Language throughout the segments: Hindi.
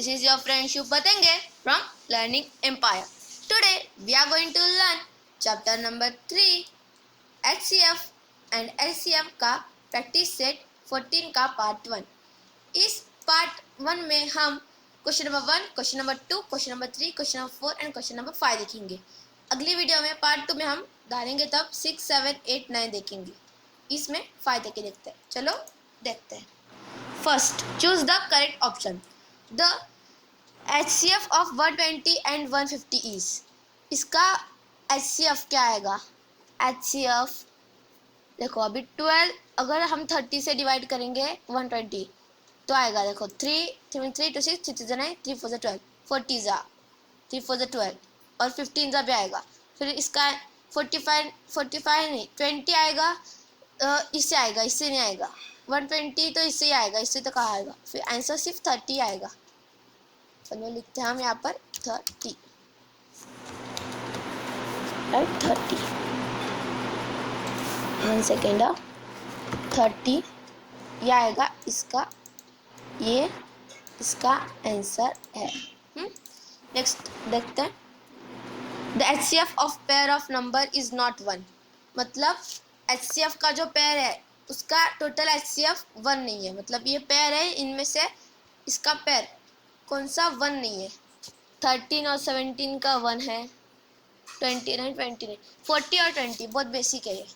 This is your friend Shubh Patenge from Learning Empire. Today we are going to learn chapter number 3 HCF and LCM का प्रैक्टिस सेट 14 का पार्ट 1। इस पार्ट 1 में हम question number 1, question number 2, question number 3, question number 4 and question number 5 देखेंगे। अगली वीडियो में पार्ट 2 में हम डालेंगे तब 6, 7, 8, 9 देखेंगे। इसमें 5 देखे देखते हैं। चलो देखते हैं। First, choose the correct option. The HCF of 120 and 150 is. इसका HCF क्या आएगा? HCF देखो, अभी 12 अगर हम 30 से डिवाइड करेंगे 120 तो आएगा, देखो 3 3 2 6 3 9 3 4 12 40 जा 3 4 12 और 15 जा भी आएगा। फिर इसका 45 नहीं 20 आएगा, इससे आएगा, इससे नहीं आएगा। 120 तो इससे ही आएगा, इससे तो कहाँ आएगा? फिर आंसर सिर्फ 30 आएगा। चलो लिखते हैं हम यहाँ पर 30, राइट 30। 1 सेकेंड, 30 ये आएगा, इसका ये इसका आंसर है। नेक्स्ट देखते हैं। The HCF of pair of number is not 1। मतलब HCF का जो पेयर है उसका टोटल HCF 1 नहीं है। मतलब ये पेयर है, इनमें से इसका पेयर कौन सा 1 नहीं है। 13 और 17 का 1 है, 29 29 40 और 20 बहुत बेसिक है, ये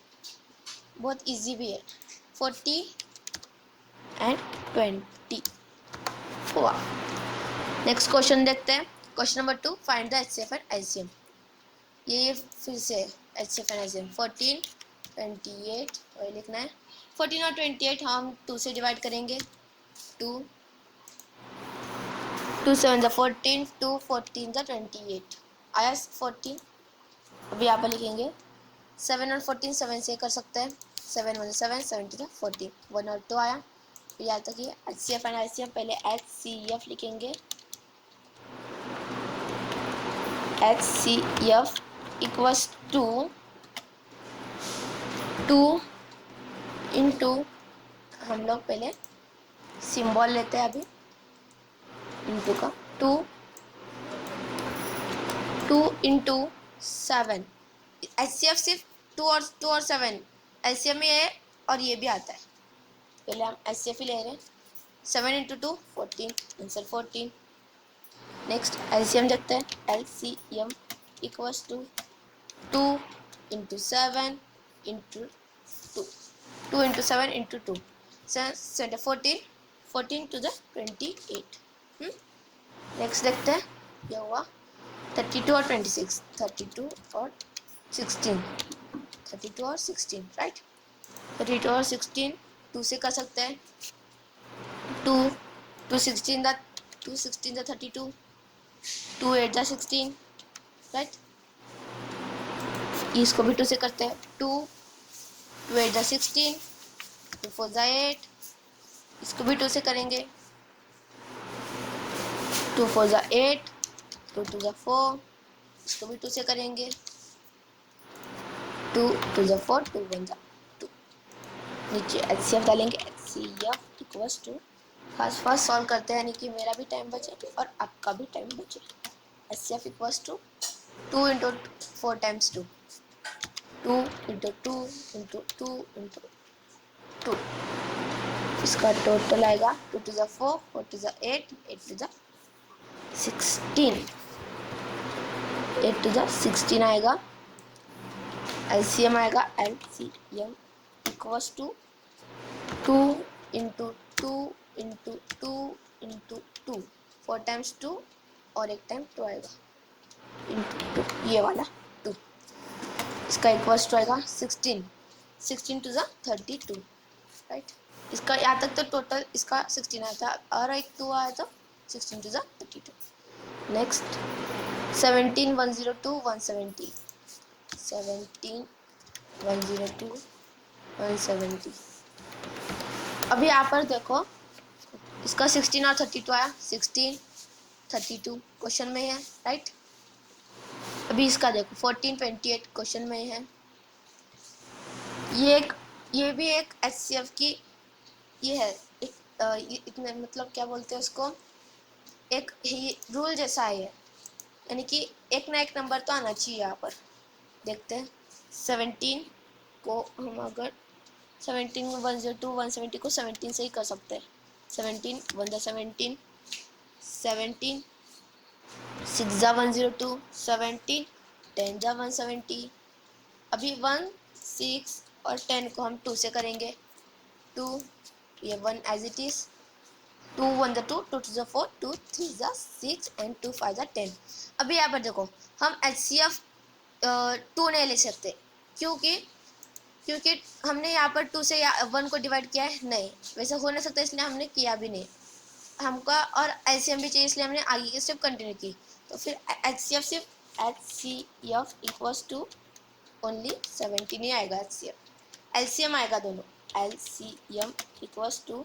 बहुत इजी भी है। 40 एंड 20 हुआ। नेक्स्ट क्वेश्चन देखते हैं। Question number 2, find the HCF and LCM। ये फिर से HCF एंड LCM 14 28 वही लिखना है। 14 और 28 हम 2 से डिवाइड करेंगे। 2 7 जा 14, 2 14 जा 28 आया 14। अभी यहाँ पर लिखेंगे 7 और 14 7 से कर सकते हैं। 7 1 7 7 2 14 1 और 2 आया। फिर यहाँ तक ये HCF एंड LCM। पहले HCF लिखेंगे। HCF इक्वल्स टू 2 इंटू, हम लोग पहले सिंबल लेते हैं अभी इंटू का। 2 इंटू 7। HCF सिर्फ 2 और 7, LCM में ये और ये भी आता है। पहले हम HCF ही ले रहे हैं। 7 इंटू 2 14, आंसर 14। नेक्स्ट LCM देखते हैं। LCM equals to 2 into 7 into 2, 2 into 7 into 2 14 14 to the 28। Next देखते हैं क्या हुआ। 32 और 26, 32 और 16, 32 और 16 राइट। 32 और 16 2 से कर सकते हैं। 2 16 दा 32, 2 8 दा 16 राइट। इसको भी 2 से करते हैं। 2 8 दा 16, 2 4 दा 8, इसको भी 2 से करेंगे। 2 4 दा 8, 2 2 दा 4, इसको भी 2 से करेंगे। 2 2 दा 4, 2 1 दा 2। नीचे HCF डालेंगे। HCF equals to, first solve करते हैं, यानी कि मेरा भी टाइम बचे और आपका भी टाइम बचे। HCF equals to 2 into 4 times 2, 2 into 2 into 2 into 2। इसका टोटल आएगा 2 to the 4, 4 to the 8, 8 to the 16, 8 to the 16 आएगा। LCM आएगा। LCM equals to 2 into 2 into 2 into 2, 4 times 2 और एक टाइम 2 आएगा इंटू 2, ये वाला 2। इसका इक्वल्स टू आएगा 16, 16 टू द 32 राइट। इसका यहाँ तक तो टोटल इसका 16 आया था और एक 2 आया था, 16 टू द 32। नेक्स्ट 17 102 170, 17 102 170। अभी यहाँ पर देखो, इसका 16 और 32 आया। 16 32 क्वेश्चन में है राइट। अभी इसका देखो 14 28 क्वेश्चन में है। ये भी एक HCF की ये है। इतने मतलब क्या बोलते हैं उसको, एक ही रूल जैसा है ये, यानी कि एक ना एक नंबर तो आना चाहिए यहाँ पर। देखते हैं 17 को हम अगर 17 102 170 को 17 से ही कर सकते हैं। 17 1 जा 17, 17 6 जा 102, 17 10 जा 170। अभी 1 6 और 10 को हम 2 से करेंगे। 2 ये 1 एज इट इज, 2 1 जा 2, 2 2 जा 4, 2 3 जा 6 एंड 2 5 जा 10। अभी यहाँ पर देखो हम HCF 2 नहीं ले सकते, क्योंकि क्योंकि हमने यहाँ पर 2 से 1 को डिवाइड किया है, नहीं वैसे हो नहीं सकता, इसलिए हमने किया भी नहीं हमको। और एलसीएम भी चाहिए, इसलिए हमने आगे की स्टेप कंटिन्यू की। तो फिर HCF सिर्फ HCF इक्वल्स टू ओनली 17 ही आएगा। एलसीएम आएगा दोनों, LCM equals to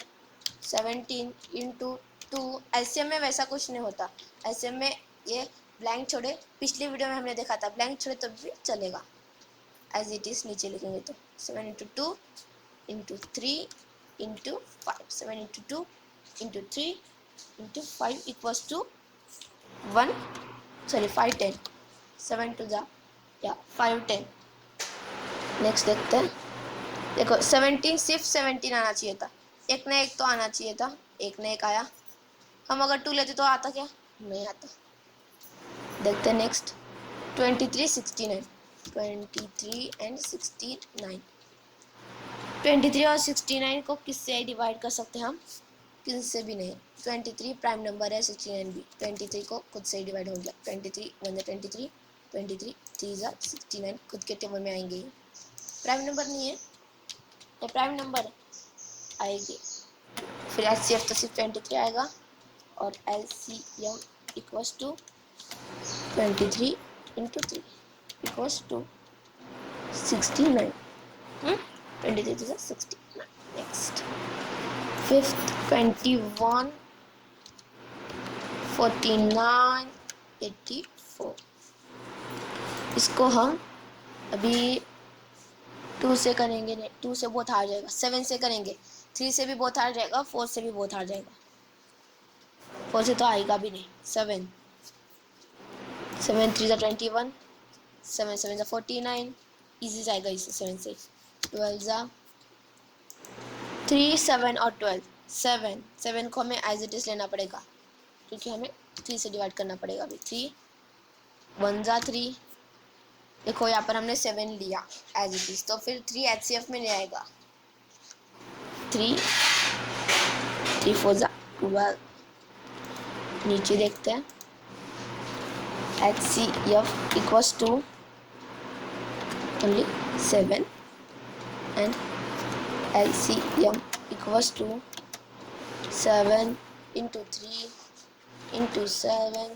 17 into 2। LCM में वैसा कुछ नहीं होता, एलसीएम में ये ब्लैंक छोड़े, पिछली वीडियो में हमने देखा था ब्लैंक छोड़े तब भी चलेगा, एज इट इज नीचे लिखेंगे तो 7 into 2 into 3 into 5, 7 into 2 into 3 into 5 equals to 1 sorry 5 10, 7 to जा या 5 10। नेक्स्ट देखते हैं, देखो 17 सिर्फ 17 आना चाहिए था, एक ना एक तो आना चाहिए था, एक ना एक आया। हम अगर 2 लेते तो आता क्या, नहीं आता। देखते हैं नेक्स्ट 23 69, 23 एंड 69। 23 और 69 को किससे डिवाइड कर सकते हैं हम, किससे भी नहीं। 23 प्राइम नंबर है, 69 भी। 23 को खुद से ही डिवाइड हो गया, 23 1 जा 23, 23 3 जा 69 खुद के टेबल में आएंगे। प्राइम नंबर नहीं है ये, प्राइम नंबर आएगी। फिर HCF तो सिर्फ 23 आएगा और LCM equals to 23 into 3 equals to 69। 23 to 69। Next fifth 21 49 84। इसको हम अभी 2 से करेंगे, नहीं 2 से बहुत हार जाएगा। 7 से करेंगे, 3 से भी बहुत हार जाएगा, 4 से भी बहुत हार जाएगा, 4 से तो आएगा भी नहीं। 7 7 3 जा 21, 7 7 जा 49, इजी जाएगा इससे 7 से। 12 जा 3 7 और 12, 7 7 को हमें एज इट इज लेना पड़ेगा, क्योंकि हमें 3 से डिवाइड करना पड़ेगा अभी। 3 1 जा 3, देखो यहाँ पर हमने 7 लिया एज इट इज, तो फिर 3 HCF में नहीं आएगा। 3 3 4 जा 12। नीचे देखते हैं HCF equals to only 7 and LCM equals to 7 into 3 into 7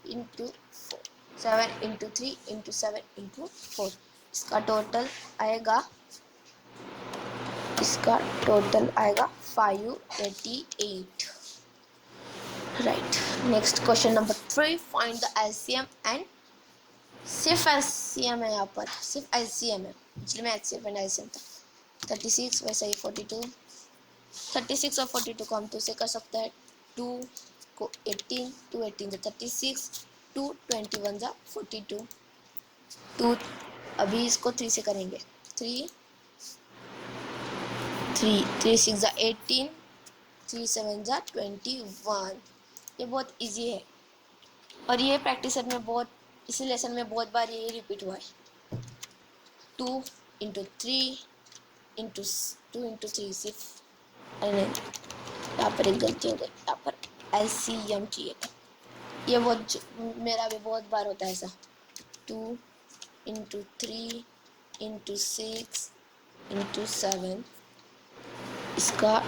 into 4, 7 into 3 into 7 into 4। इसका टोटल आएगा 588। Right. Next question number 3, find the LCM and, सिर्फ LCM है यहाँ पर, सिर्फ LCM है, पिछले में HCF एंड LCM था। 36 वैसे ही 42, 36 और 42 को हम 2 से कर सकते हैं। 2 को 18, 2 18 जा 36, 2 21 जा 42। 2 अभी इसको 3 से करेंगे, 3 3 3 6 जा 18, 3 7 जा 21। ये बहुत इजी है और ये प्रैक्टिस सेट में बहुत, इसी लेसन में बहुत बार ये रिपीट हुआ है। 2 इंटू 3 इंटू 2 इंटू 3 सिर्फ, अरे नहीं यहाँ पर एक गलती हो गई, यहाँ पर LCM चाहिए था। ये बहुत मेरा भी बहुत बार होता है ऐसा। 2 इंटू 3 इंटू 6 इंटू 7, इसका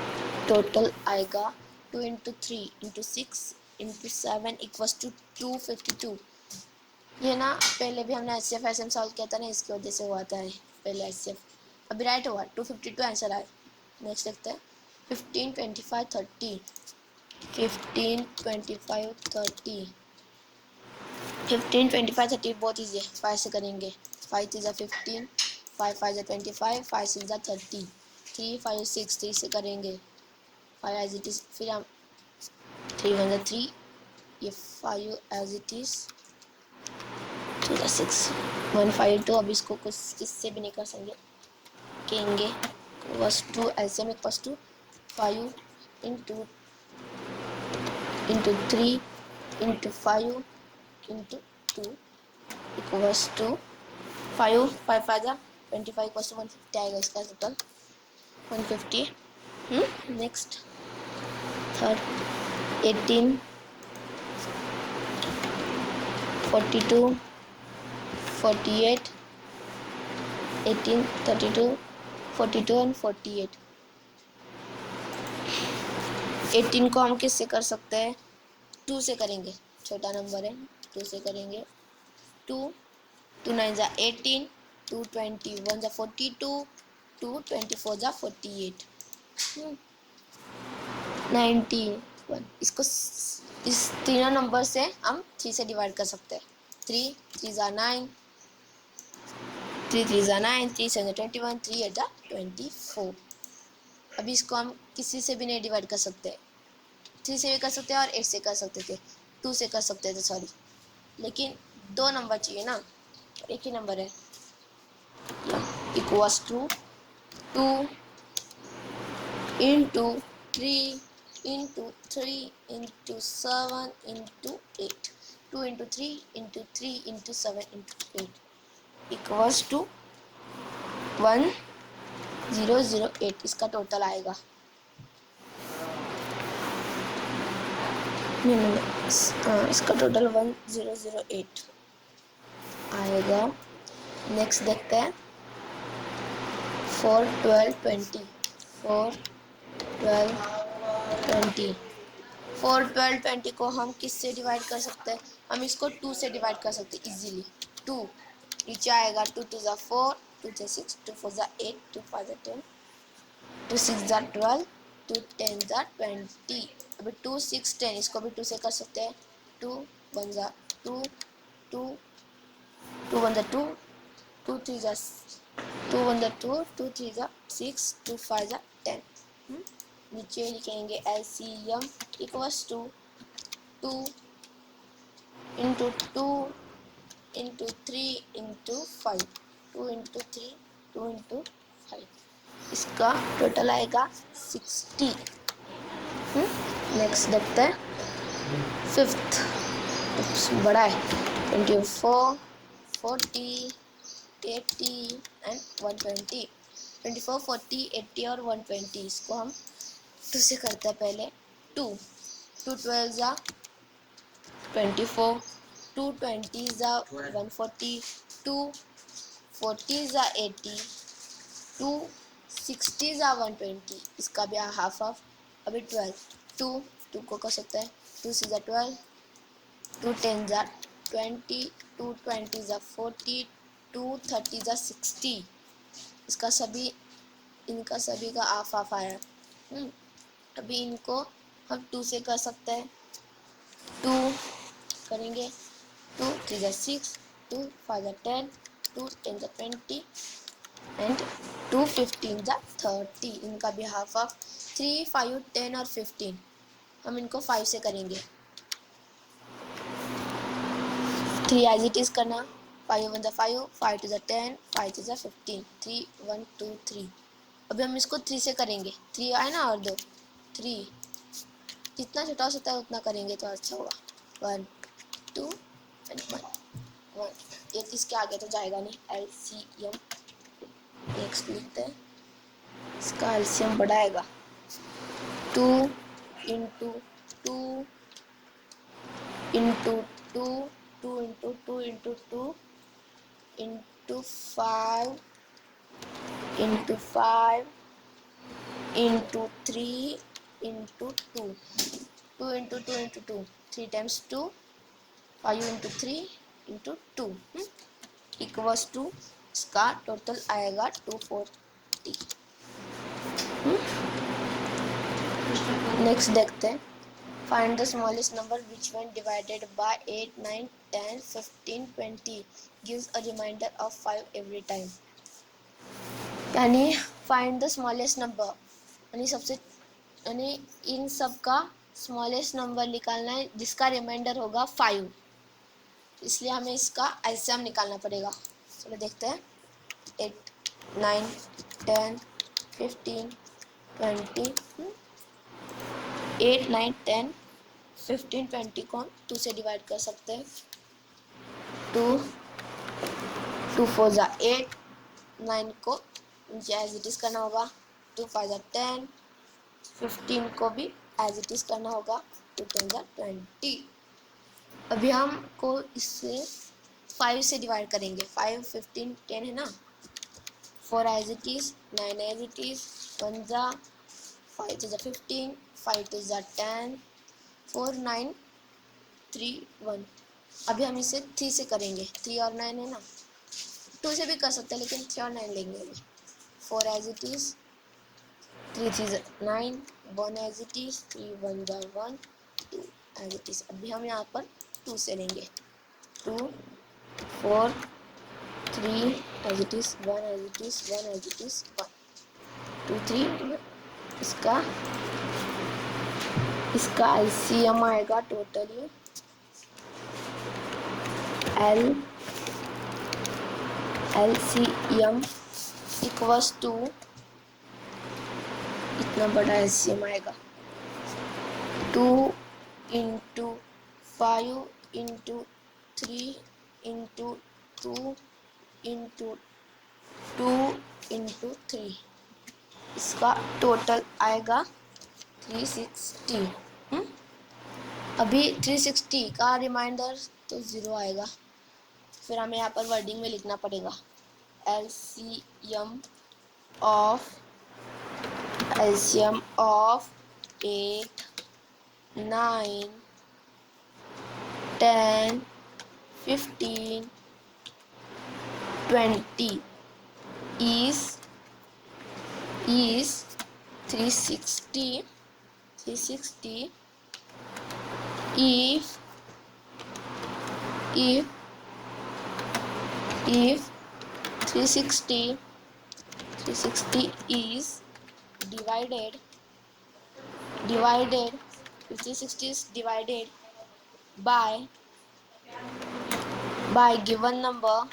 टोटल आएगा 2 into 3 into 6 into 7 equals to 252। ये ना पहले भी हमने HCF LCM सॉल्व किया था ना, इसकी वजह से हुआ था पहले HCF, अभी राइट हुआ 252 आंसर आया। नेक्स्ट देखते हैं 15 25 30, 15 25 30, 15 25 30 बहुत ईजी है, 5 से करेंगे। 5 3 जा 15, 5 5 जा 25, 5 6 जा 30, 3 5 6 3 से करेंगे 5 एज इट इज। फिर हम 3 1 जा 3, ये 5 एज इट इज 6 152। अब इसको कुछ किससे भी नहीं कर सकेंगे। was 2 LCM equals to 5 into 3 into 5 into 2 equals to 5 5 25 equals to 150 आएगा इसका टोटल 150। Next third 18 42 48 18 32 42 and 48। 18 को हम किससे कर सकते हैं, 2 से करेंगे, छोटा नंबर है 2 से करेंगे। 2 2 9 जा 18 2 21 जा 42 2 24 जा 48 91। इसको इस तीनों नंबर से हम 3 से डिवाइड कर सकते हैं। 3 3 जा 9 3 3 जा 9 3 7 जा 21 3 8 जा 24। अभी इसको हम किसी से भी नहीं डिवाइड कर सकते, 3 से भी कर सकते हैं और 8 से कर सकते थे, 2 से कर सकते थे सॉरी, लेकिन 2 नंबर चाहिए ना, एक ही नंबर है। Equals to 2 into 3 into 3 into 7 into 8 2 into 3 into 3 into 7 into 8 equals to 1008। इसका टोटल आएगा इसका टोटल 1008 आएगा। नेक्स्ट देखते हैं 4 12 20 4 12 20 4 12 20 को हम किससे डिवाइड कर सकते हैं, हम इसको 2 से डिवाइड कर सकते हैं इजीली। 2 नीचे आएगा 2 2 जा 4 2 जा 6 2 4 जा 8 2 5 जा 10 2 6 जा 12 2 10 जा 20। अभी 2 6 10 इसको भी 2 से कर सकते हैं। 2 1 जा 2 2 2 1 जा 2 2 3 जा 2 1 जा 2 2 3 जा 6 2 5 जा 10। नीचे लिखेंगे LCM equals to 2 into 2 into 3 into 5 2 into 3 2 into 5 इसका टोटल आएगा 60। नेक्स्ट देखते हैं फिफ्थ, बड़ा है 24 40 80 एंड 120। 24 40 80 और 120 इसको हम 2 से करते हैं पहले। 2 2 12 जा 24 2 20 जा 140 2 40 जा 80 2 60 जा 120 इसका भी हाफ हाफ। अभी 12 2 2 को कर सकते हैं 2 6 जा 12 2 10 जा 20 2 20 जा 40 2 30 जा 60 इसका सभी इनका सभी का हाफ हाफ आया। अभी इनको हम 2 से कर सकते हैं। 2 करेंगे 2 3 जा 6 2 5 जा 10 2 10 जा 20 एंड 2 15 जा 30 इनका भी हाफ हाफ। 3 5 10 और 15 हम इनको 5 से करेंगे। 3 एज इट इज करना 5 1 जा 5 5 2 जा 10 5 3 जा 15 3 1 2 3। अभी हम इसको 3 से करेंगे। 3 आए ना और 2 3 जितना छोटा हो सकता है उतना करेंगे तो अच्छा होगा। 1 2 एंड 1 ये इसके आगे तो जाएगा नहीं। LCM नेक्स्ट लिखते हैं, इसका LCM बढ़ाएगा 2 into 2 into 2 2 into 2 into 2 into 5 into 5 into 3 into 2 2 into 2 into 2 3 times 2 5 into 3 into 2 equals to इसका टोटल आएगा 240। नेक्स्ट देखते हैं find the smallest number which when divided by 8 9 10 15 20 gives a reminder of 5 every time. यानी फाइंड द स्मॉलेस्ट नंबर यानी इन सब का स्मॉलेस्ट नंबर निकालना है जिसका रिमाइंडर होगा 5, इसलिए हमें इसका एलसीएम निकालना पड़ेगा। चलो देखते हैं। 8 9 10 15 20 8 9 10 15 20 को हम 2 से डिवाइड कर सकते हैं। 2 4 जा 8, 9 को मुझे एज इट इज़ करना होगा। 2 5 जा 10, 15 को भी एज इट इज़ करना होगा। 2 10 जा 20। अभी हमको इससे 5 से डिवाइड करेंगे। 5 15 10 है ना। 4 as it is, 9 as it is, 1 जा 5 जा 15, 5 2 जा 10, 4 9 3 1। अभी हम इसे 3 से करेंगे। 3 और 9 है ना। 2 से भी कर सकते हैं लेकिन 3 और 9 लेंगे अभी। 4 एज इट इज़, 3 3 जा 9, 1 एज इट इज़, 3 1 जा 1, 2 एज इट इज़। अभी हम यहाँ पर 2 से लेंगे। 2 4 3 as it is, 1 as it is, 1 as it is, 1 2 3। इसका एलसीएम आएगा टोटली एलसीएम इक्वल्स टू, इतना बड़ा एलसीएम आएगा 2 into 5 into 3 into 2 into 2 into 3। इसका टोटल आएगा 360। अभी 360 का रिमाइंडर तो 0 आएगा। फिर हमें यहाँ पर वर्डिंग में लिखना पड़ेगा LCM of 8 9 10 15 20 is 360 if 360 is divided if 360 is divided by given number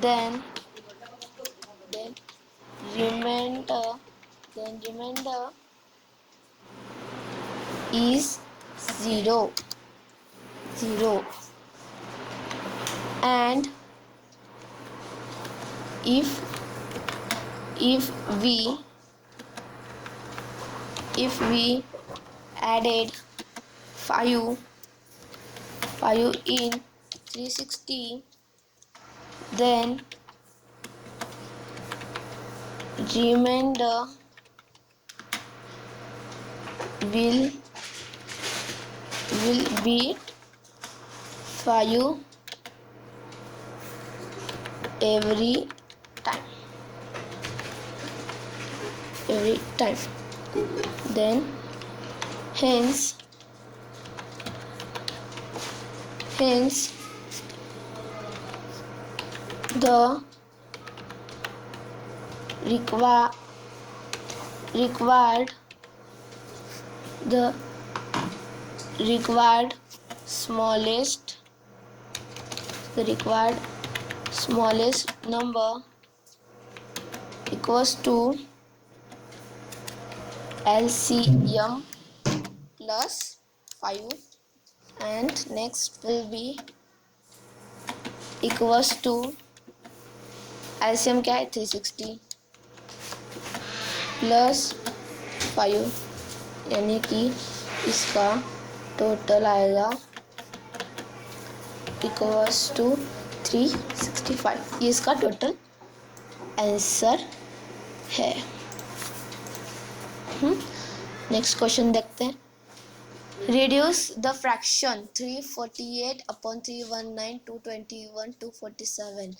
then remainder is 0 and if we added 5 in 360, then remainder will be 5 every time. Then hence the required smallest number equals to LCM plus 5, and next will be equals to LCM क्या है 360 प्लस 5, यानी कि इसका टोटल आएगा इक्वल्स टू 365। ये इसका टोटल आंसर है। नेक्स्ट क्वेश्चन देखते हैं। Reduce the fraction 348 upon 319 221 247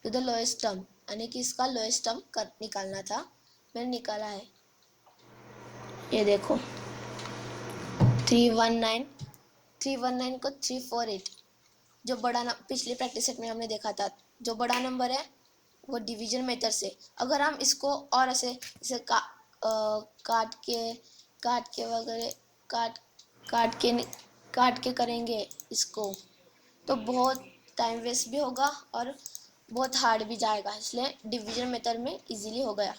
to the lowest term, यानी कि इसका लोएस्ट टर्म निकालना था। मैंने निकाला है, ये देखो 319 को 348, जो बड़ा पिछले प्रैक्टिस सेट में हमने देखा था, जो बड़ा नंबर है वो डिवीजन मेथड से। अगर हम इसको और ऐसे इसे काट के वगैरह काट काट के काट के करेंगे इसको, तो बहुत टाइम वेस्ट भी होगा और बहुत हार्ड भी जाएगा, इसलिए डिवीजन मेथड में इजीली हो गया।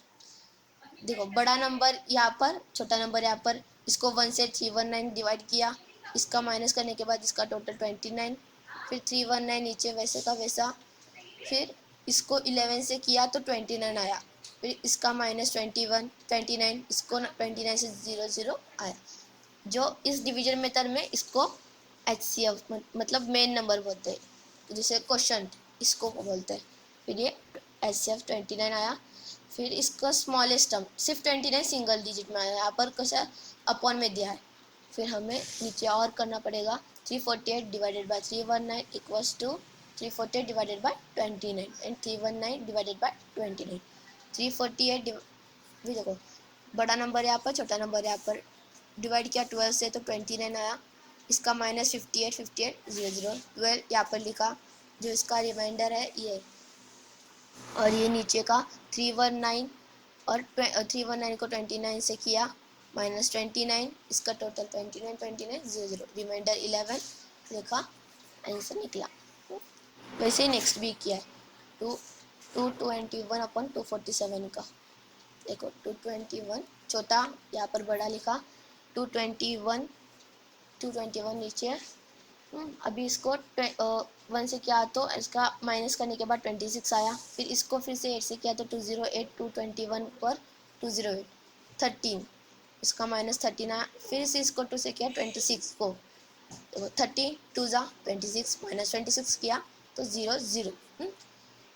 देखो बड़ा नंबर यहाँ पर, छोटा नंबर यहाँ पर, इसको 1 से 319 डिवाइड किया, इसका माइनस करने के बाद इसका टोटल 29, फिर 319 नीचे वैसे का वैसा, फिर इसको 11 से किया तो 29 आया, फिर इसका माइनस 29, इसको 29 से 0 आया। जो इस डिवीजन मेथड में इसको HCF मतलब मेन नंबर बोलते हैं, जिसे क्वेश्चन इसको बोलते हैं। फिर ये HCF 29 आया। फिर इसका स्मॉलेस्ट टर्म सिर्फ 29 सिंगल डिजिट में आया, यहाँ पर कैसा अपॉन में दिया है। फिर हमें नीचे और करना पड़ेगा, 348 divided by 319 equals to 348 divided by 29 and 319 divided by 29। 348 भी देखो, बड़ा नंबर यहाँ पर, छोटा नंबर यहाँ पर, डिवाइड किया 12 से तो 29 आया, इसका माइनस 58 0 12 यहाँ पर लिखा, जो इसका रिमाइंडर है ये, और ये नीचे का 319 और 319 को 29 से किया माइनस 29, इसका टोटल 29 0 रिमाइंडर 11 लिखा, आंसर निकला। वैसे ही नेक्स्ट भी किया है, 221 अपन 247 का, देखो 221 छोटा यहाँ पर बड़ा लिखा, 221 नीचे। अभी इसको 1 से किया तो इसका माइनस करने के बाद 26 आया, फिर इसको फिर से 8 से किया तो 208, 221 पर 208 13, इसका माइनस 13 आया, फिर से इसको 2 से किया 26 को, तो 30 2 जा 26 माइनस 26 किया तो 0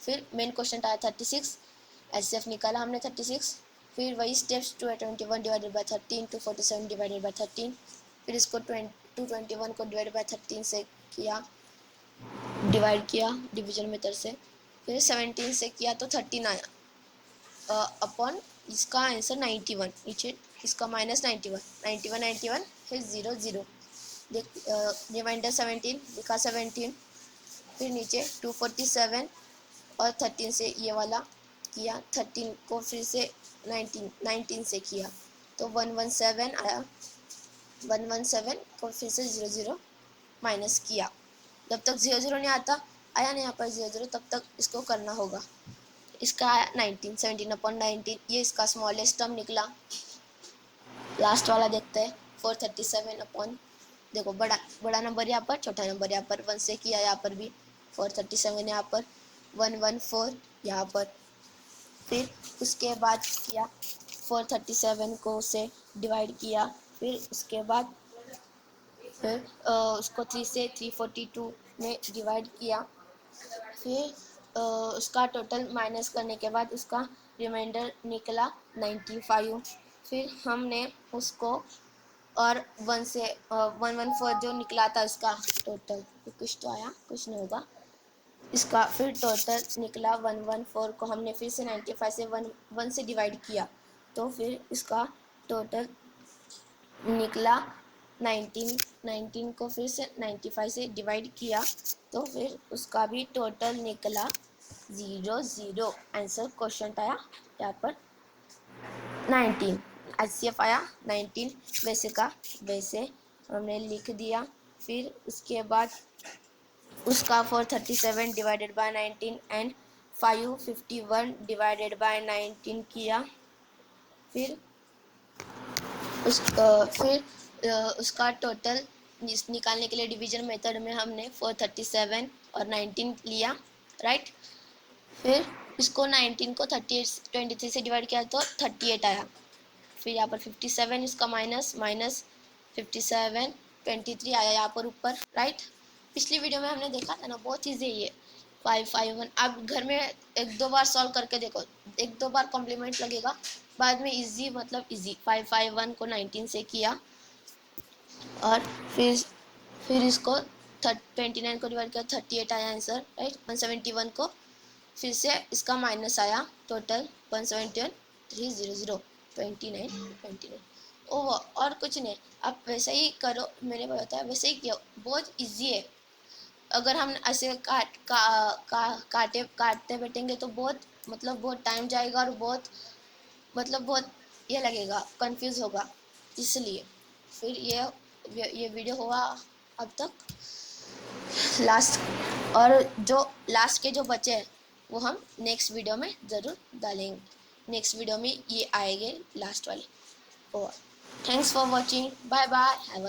फिर मेन क्वेश्चन आया 36, HCF निकाला हमने 36, फिर वही steps 221 divided by 13, 247 divided by 13, फिर इसको 221 को डिवाइड बाय 13 से किया, डिवाइड किया डिवीजन मेथड से, फिर 17 से किया तो 13 आया, अपॉन इसका आंसर 91 नीचे, इसका माइनस 91 फिर 0 देख, रिमाइंडर 17 लिखा 17, फिर नीचे 247 और 13 से ये वाला किया, 13 को फिर से 19 से किया तो 117 आया, 117 को फिर से 0 माइनस किया, जब तक 0 नहीं आता, आया नहीं यहाँ पर 0 तब तक इसको करना होगा। इसका आया 19, 17/19, ये इसका स्मॉलेस्ट टर्म निकला। लास्ट वाला देखते हैं, 437 अपॉन, देखो बड़ा नंबर यहाँ पर, छोटा नंबर यहाँ पर, 1 से किया यहाँ पर भी 437 यहाँ पर, 114 यहाँ पर, फिर उसके बाद किया 437 को से डिवाइड किया, फिर उसके बाद फिर उसको 3 से 342 में डिवाइड किया, फिर उसका टोटल माइनस करने के बाद उसका रिमाइंडर निकला 95, फिर हमने उसको और 1 से 114 जो निकला था उसका टोटल, कुछ तो आया कुछ नहीं होगा, इसका फिर टोटल निकला 114 को हमने फिर से 95 से 1 से डिवाइड किया, तो फिर इसका टोटल निकला 19 को फिर से 95 से डिवाइड किया, तो फिर उसका भी टोटल निकला 0 आंसर क्वेश्चन आया यहाँ पर 19, HCF आया 19, वैसे का वैसे हमने लिख दिया, फिर उसके बाद उसका 437 divided by 19 and 551 divided by 19 किया, फिर उसका टोटल निकालने के लिए डिवीजन मेथड में हमने 437 और 19 लिया, राइट। फिर इसको 19 को 23 से डिवाइड किया तो 38 आया, फिर यहाँ पर 57, इसका माइनस 57 23 आया यहाँ पर ऊपर, राइट। पिछली वीडियो में हमने देखा था ना, बहुत ईजी है ये 551, आप घर में 1-2 बार सॉल्व करके देखो, 1-2 बार कॉम्प्लीमेंट लगेगा, बाद में इजी मतलब इजी। 551 को 19 से किया और फिर इसको 29 को डिवाइड किया 38 आया आंसर, राइट। 171 को फिर से इसका माइनस आया, टोटल 171 300 29 और कुछ नहीं, आप वैसे ही करो, मैंने बताया वैसे ही किया, बहुत इजी है। अगर हम ऐसे काटते बैठेंगे तो बहुत मतलब बहुत टाइम जाएगा और बहुत मतलब बहुत ये लगेगा, कंफ्यूज होगा, इसलिए फिर ये वीडियो हुआ अब तक लास्ट। और जो लास्ट के जो बचे हैं वो हम नेक्स्ट वीडियो में ज़रूर डालेंगे, नेक्स्ट वीडियो में ये आएंगे लास्ट वाले। और thanks for watching, bye bye, have a